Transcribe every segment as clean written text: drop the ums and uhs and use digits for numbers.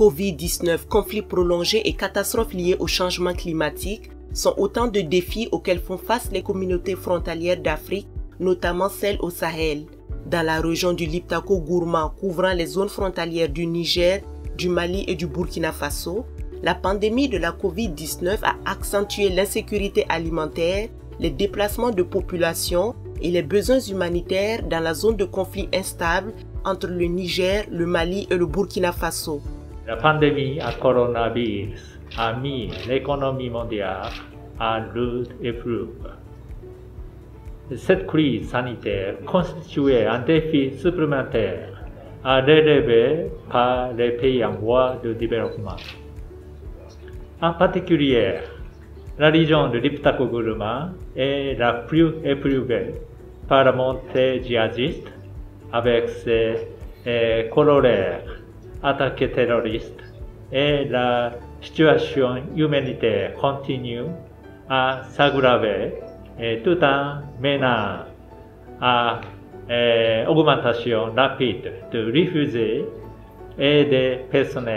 Covid-19, conflits prolongés et catastrophes liées au changement climatique sont autant de défis auxquels font face les communautés frontalières d'Afrique, notamment celles au Sahel. Dans la région du Liptako-Gourma, couvrant les zones frontalières du Niger, du Mali et du Burkina Faso, la pandémie de la Covid-19 a accentué l'insécurité alimentaire, les déplacements de population et les besoins humanitaires dans la zone de conflit instable entre le Niger, le Mali et le Burkina Faso. La pandémie à coronavirus a mis l'économie mondiale à rude épreuve. Cette crise sanitaire constituait un défi supplémentaire à relever par les pays en voie de développement. En particulier, la région de Liptako-Gourma est la plus éprouvée par la montée djihadiste avec ses corollaires, attaques terroristes, et la situation humanitaire continue à s'aggraver tout en menant à augmentation rapide de réfugiés et de personnes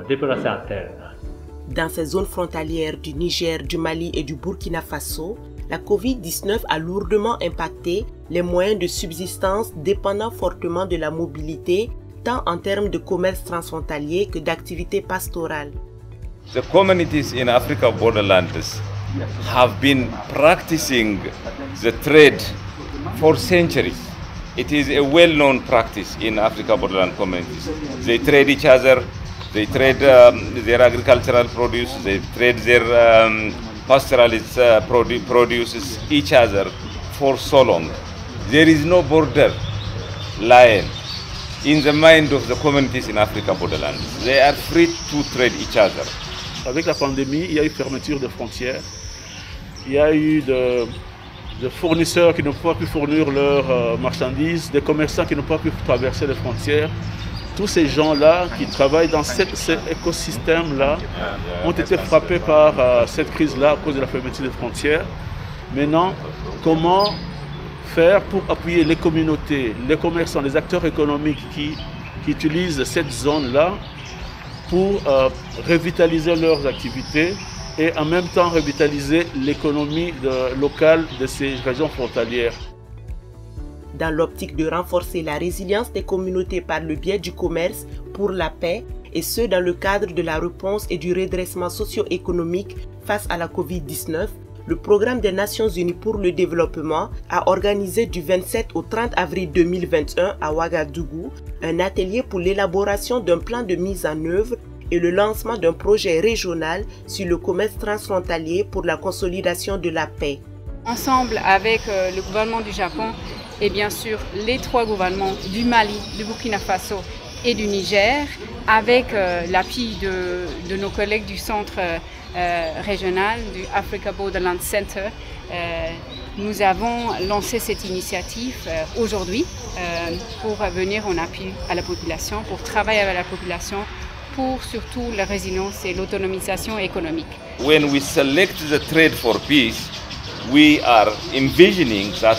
déplacées internes. Dans ces zones frontalières du Niger, du Mali et du Burkina Faso, la Covid-19 a lourdement impacté les moyens de subsistance dépendant fortement de la mobilité, tant en termes de commerce transfrontalier que d'activités pastorales. The communities in Africa borderlands have been practicing the trade for centuries. It is a well-known practice in Africa borderland communities. They trade each other, they trade their agricultural produce, they trade their pastoralist produces each other for so long. There is no border line in the mind of the communities in Africa borderlands. They are free to trade each other. Avec la pandémie, il y a eu fermeture de frontières. Il y a eu de fournisseurs qui ne pouvaient plus fournir leurs marchandises, des commerçants qui ne pouvaient plus traverser les frontières. Tous ces gens-là qui travaillent dans cet écosystème-là ont été frappés par cette crise-là à cause de la fermeture des frontières. Maintenant, comment faire pour appuyer les communautés, les commerçants, les acteurs économiques qui utilisent cette zone-là pour revitaliser leurs activités et en même temps revitaliser l'économie locale de ces régions frontalières. Dans l'optique de renforcer la résilience des communautés par le biais du commerce pour la paix, et ce dans le cadre de la réponse et du redressement socio-économique face à la Covid-19, le Programme des Nations Unies pour le développement a organisé du 27 au 30 avril 2021 à Ouagadougou un atelier pour l'élaboration d'un plan de mise en œuvre et le lancement d'un projet régional sur le commerce transfrontalier pour la consolidation de la paix. Ensemble avec le gouvernement du Japon et bien sûr les trois gouvernements du Mali, du Burkina Faso et du Niger, avec l'appui de nos collègues du centre régional du Africa Borderland Center, nous avons lancé cette initiative aujourd'hui pour venir en appui à la population, pour travailler avec la population, pour surtout la résilience et l'autonomisation économique. When we select the trade for peace, we are envisioning that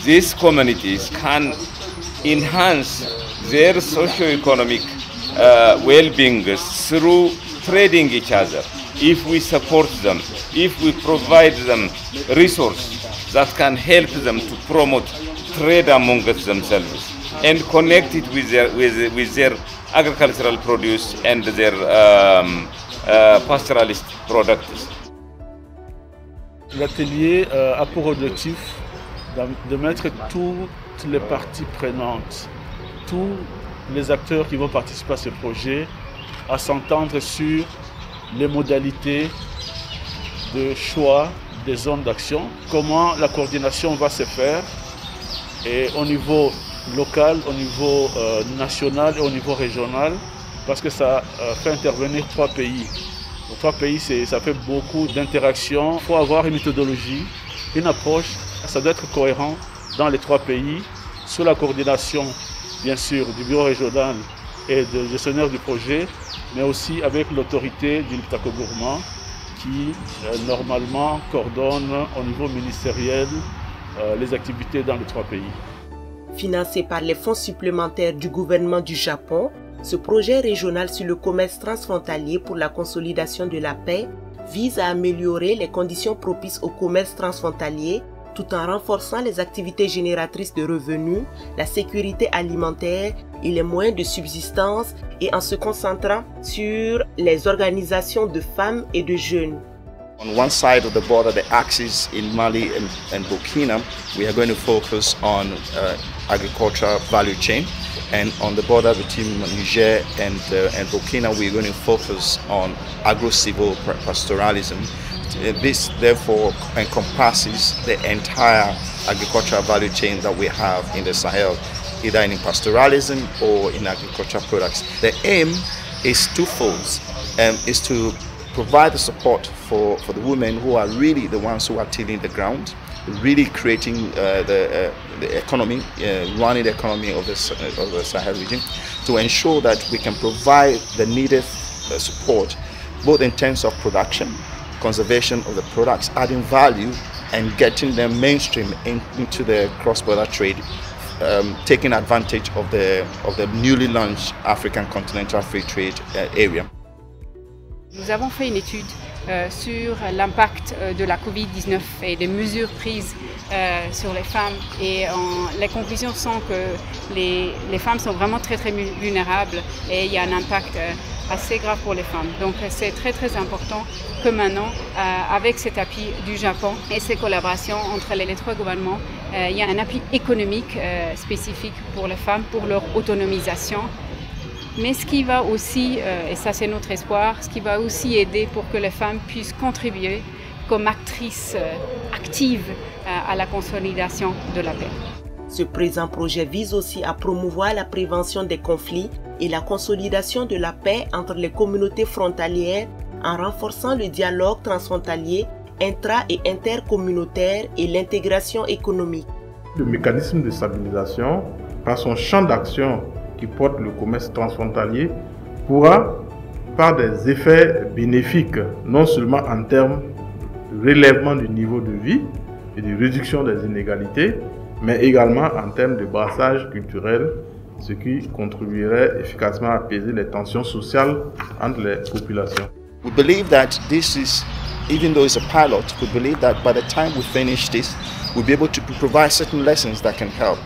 these communities can enhance their socio-economic well-being through trading each other. If we support them, if we provide them resources that can help them to promote trade among themselves and connect it with their agricultural produce and their pastoralist products. L'atelier a pour objectif de mettre toutes les parties prenantes, tous les acteurs qui vont participer à ce projet, à s'entendre sur les modalités de choix des zones d'action, comment la coordination va se faire et au niveau local, au niveau national et au niveau régional, parce que ça fait intervenir 3 pays. Donc, 3 pays, ça fait beaucoup d'interactions. Il faut avoir une méthodologie, une approche, ça doit être cohérent dans les 3 pays, sous la coordination, bien sûr, du bureau régional et de gestionnaire du projet, mais aussi avec l'autorité du Liptako-Gourma qui, normalement, coordonne au niveau ministériel les activités dans les 3 pays. Financé par les fonds supplémentaires du gouvernement du Japon, Ce projet régional sur le commerce transfrontalier pour la consolidation de la paix vise à améliorer les conditions propices au commerce transfrontalier tout en renforçant les activités génératrices de revenus, la sécurité alimentaire et les moyens de subsistance et en se concentrant sur les organisations de femmes et de jeunes. On one side of the border, the axis in Mali and Burkina, we are going to focus on agricultural value chain. And on the border between Niger and Burkina, we're going to focus on agro-civil pastoralism. This therefore encompasses the entire agricultural value chain that we have in the Sahel, either in pastoralism or in agricultural products. The aim is twofold, is to provide the support for the women who are really the ones who are tilling the ground, really creating the economy, running the economy of the Sahel region, to ensure that we can provide the needed support, both in terms of production, conservation of the products, adding value and getting them mainstream into the cross-border trade, taking advantage of the newly launched African Continental Free Trade Area. Nous avons fait une étude sur l'impact de la Covid-19 et des mesures prises sur les femmes, et les conclusions sont que les femmes sont vraiment très vulnérables et il y a un impact assez grave pour les femmes. Donc c'est très important que maintenant, avec cet appui du Japon et ces collaborations entre les trois gouvernements, il y a un appui économique spécifique pour les femmes, pour leur autonomisation. Mais ce qui va aussi, et ça c'est notre espoir, ce qui va aussi aider pour que les femmes puissent contribuer comme actrices actives à la consolidation de la paix. Ce présent projet vise aussi à promouvoir la prévention des conflits et la consolidation de la paix entre les communautés frontalières en renforçant le dialogue transfrontalier, intra- et intercommunautaire et l'intégration économique. Le mécanisme de stabilisation, par son champ d'action qui porte le commerce transfrontalier, pourra, par des effets bénéfiques, non seulement en termes de relèvement du niveau de vie et de réduction des inégalités, mais également en termes de brassage culturel, ce qui contribuerait efficacement à apaiser les tensions sociales entre les populations. We believe that this is, even though it's a pilot, we believe that by the time we finish this, we'll be able to provide certain lessons that can help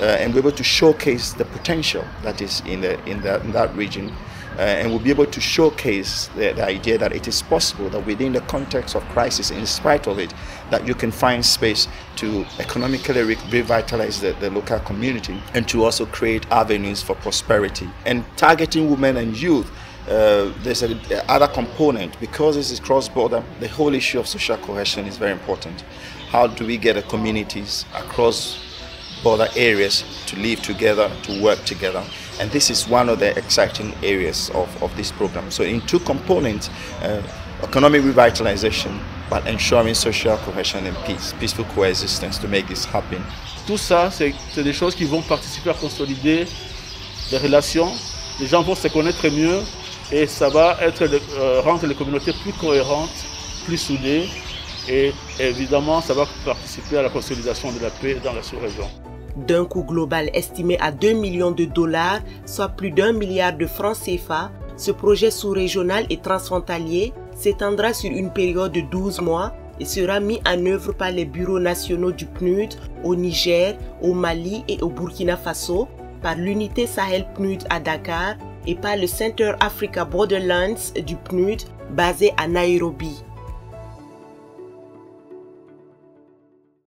and be able to showcase the potential that is in that region. And we'll be able to showcase the idea that it is possible that within the context of crisis, in spite of it, that you can find space to economically revitalize the local community and to also create avenues for prosperity. And targeting women and youth, there's another component. Because this is cross-border, the whole issue of social cohesion is very important. How do we get the communities across border areas to live together, to work together? And this is one of the exciting areas of this program. So in two components, economic revitalization, but ensuring social cohesion and peaceful coexistence to make this happen. Tout ça, c'est des choses qui vont participer à consolider les relations. Les gens vont se connaître mieux et ça va rendre les communautés plus cohérentes, plus soudées, et évidemment, ça va participer à la consolidation de la paix dans la sous-région. D'un coût global estimé à 2 millions de dollars, soit plus d'1 milliard de francs CFA, ce projet sous-régional et transfrontalier s'étendra sur une période de 12 mois et sera mis en œuvre par les bureaux nationaux du PNUD au Niger, au Mali et au Burkina Faso, par l'unité Sahel PNUD à Dakar et par le Center Africa Borderlands du PNUD basé à Nairobi.